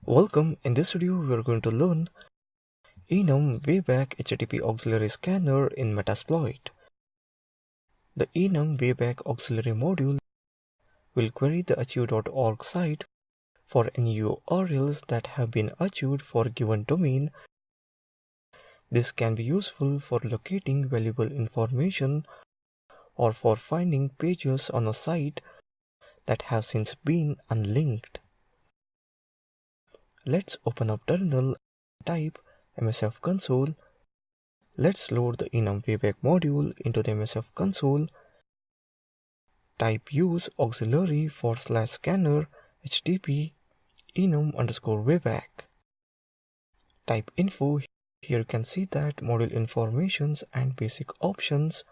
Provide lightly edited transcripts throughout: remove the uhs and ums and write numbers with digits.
Welcome. In this video, we are going to learn enum wayback HTTP Auxiliary Scanner in Metasploit. The enum wayback auxiliary module will query the achieve.org site for any URLs that have been achieved for a given domain. This can be useful for locating valuable information or for finding pages on a site that have since been unlinked. Let's open up terminal, type MSF console. Let's load the enum wayback module into the MSF console. Type use auxiliary /scanner HTTP enum_wayback. Type info. Here you can see that module informations and basic options.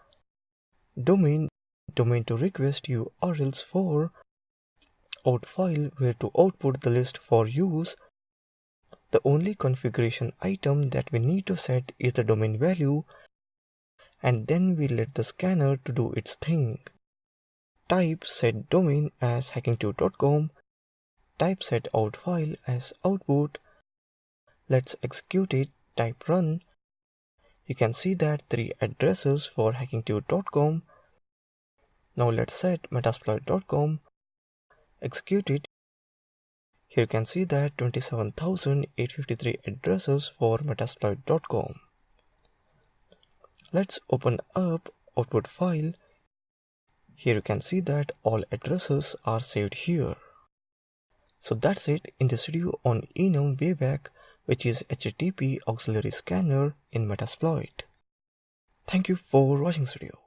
Domain to request URLs for. Out file where to output the list for use. The only configuration item that we need to set is the domain value, and then we let the scanner to do its thing. Type set domain as hackingtuber.com. Type set out file as output. Let's execute it. Type run. You can see that 3 addresses for hackingtuber.com. Now let's set metasploit.com. Execute it. Here you can see that 27,853 addresses for metasploit.com. Let's open up output file. Here you can see that all addresses are saved here. So that's it in this video on enum wayback, which is HTTP Auxiliary Scanner in Metasploit. Thank you for watching this video.